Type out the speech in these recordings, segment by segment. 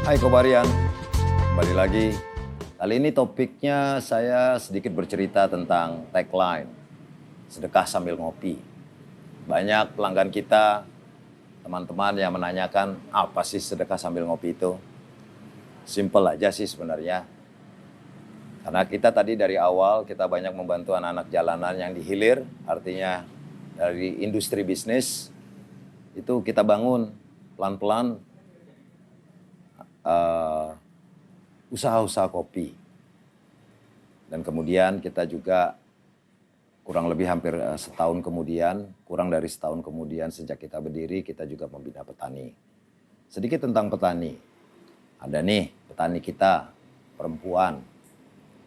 Hai Kobarian, kembali lagi. Kali ini topiknya saya sedikit bercerita tentang tagline, sedekah sambil ngopi. Banyak pelanggan kita, teman-teman yang menanyakan apa sih sedekah sambil ngopi itu. Simple aja sih sebenarnya. Karena kita tadi dari awal kita banyak membantu anak-anak jalanan yang dihilir, artinya dari industri bisnis, itu kita bangun pelan-pelan usaha-usaha kopi. Dan kemudian kita juga kurang lebih hampir setahun kemudian, kurang dari setahun kemudian sejak kita berdiri, kita juga membina petani. Sedikit tentang petani. Ada nih petani kita, perempuan,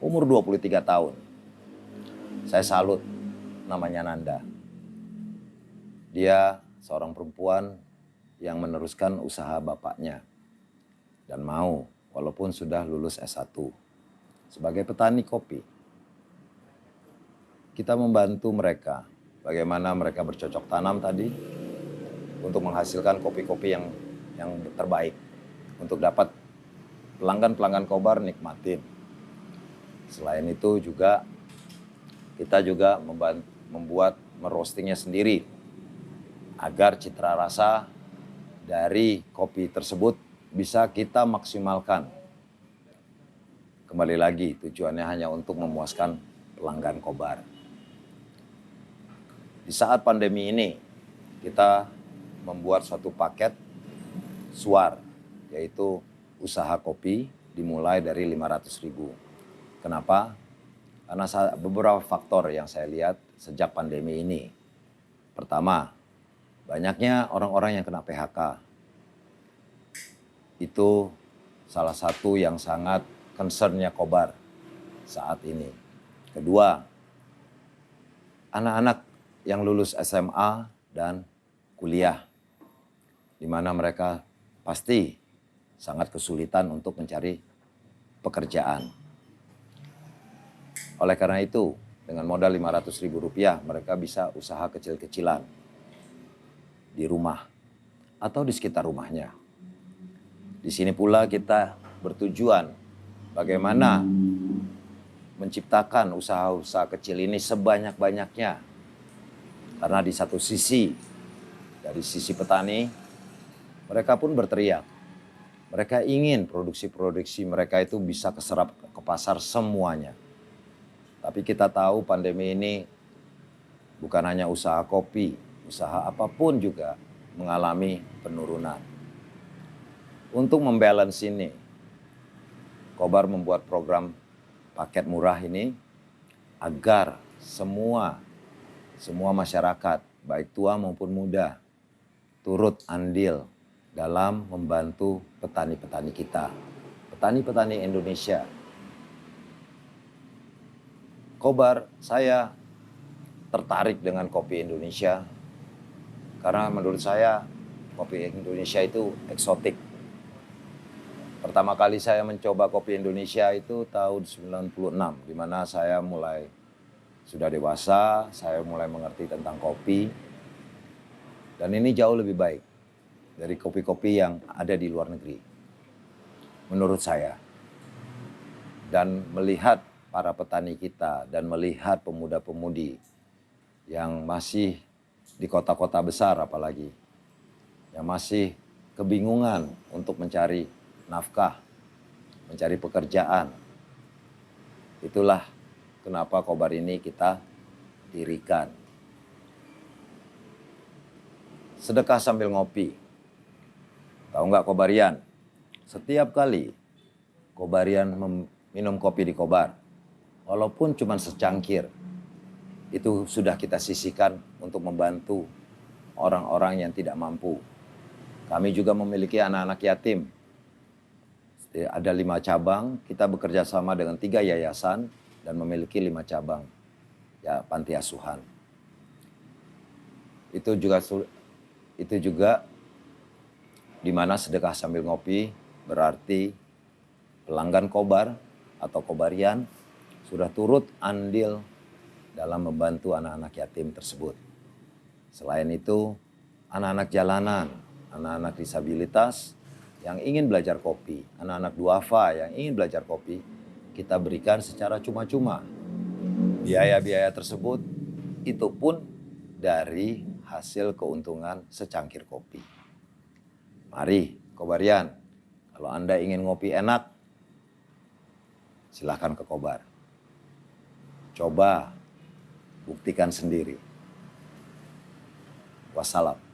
umur 23 tahun. Saya salut, namanya Nanda. Dia seorang perempuan yang meneruskan usaha bapaknya. Dan mau, walaupun sudah lulus S1. Sebagai petani kopi, kita membantu mereka bagaimana mereka bercocok tanam tadi untuk menghasilkan kopi-kopi yang terbaik untuk dapat pelanggan-pelanggan Kobar nikmatin. Selain itu juga kita juga membuat merostingnya sendiri agar citra rasa dari kopi tersebut bisa kita maksimalkan. Kembali lagi tujuannya hanya untuk memuaskan pelanggan Kobar. Di saat pandemi ini kita membuat suatu paket suar, yaitu usaha kopi dimulai dari 500.000. Kenapa? Karena beberapa faktor yang saya lihat sejak pandemi ini. Pertama, banyaknya orang-orang yang kena PHK. Itu salah satu yang sangat concernnya Kobar saat ini. Kedua, anak-anak yang lulus SMA dan kuliah, di mana mereka pasti sangat kesulitan untuk mencari pekerjaan. Oleh karena itu, dengan modal Rp500.000 mereka bisa usaha kecil-kecilan di rumah atau di sekitar rumahnya. Di sini pula kita bertujuan bagaimana menciptakan usaha-usaha kecil ini sebanyak-banyaknya. Karena di satu sisi, dari sisi petani, mereka pun berteriak. Mereka ingin produksi-produksi mereka itu bisa keserap ke pasar semuanya. Tapi kita tahu pandemi ini bukan hanya usaha kopi, usaha apapun juga mengalami penurunan. Untuk membalance ini, Kobar membuat program paket murah ini agar semua masyarakat, baik tua maupun muda, turut andil dalam membantu petani-petani kita, petani-petani Indonesia. Kobar, saya tertarik dengan kopi Indonesia karena menurut saya kopi Indonesia itu eksotik. Pertama kali saya mencoba kopi Indonesia itu tahun 96, di mana saya mulai sudah dewasa, saya mulai mengerti tentang kopi. Dan ini jauh lebih baik dari kopi-kopi yang ada di luar negeri, menurut saya. Dan melihat para petani kita dan melihat pemuda-pemudi yang masih di kota-kota besar apalagi, yang masih kebingungan untuk mencari nafkah, mencari pekerjaan. Itulah kenapa Kobar ini kita dirikan. Sedekah sambil ngopi. Tahu nggak Kobarian? Setiap kali Kobarian minum kopi di Kobar, walaupun cuma secangkir, itu sudah kita sisihkan untuk membantu orang-orang yang tidak mampu. Kami juga memiliki anak-anak yatim. Ada 5 cabang, kita bekerja sama dengan 3 yayasan dan memiliki 5 cabang ya panti asuhan. Itu juga di mana sedekah sambil ngopi berarti pelanggan Kobar atau Kobarian sudah turut andil dalam membantu anak-anak yatim tersebut. Selain itu, anak-anak jalanan, anak-anak disabilitas yang ingin belajar kopi, anak-anak duafa yang ingin belajar kopi, kita berikan secara cuma-cuma. Biaya-biaya tersebut itu pun dari hasil keuntungan secangkir kopi. Mari, Kobarian, kalau Anda ingin ngopi enak, silahkan ke Kobar. Coba buktikan sendiri. Wassalam.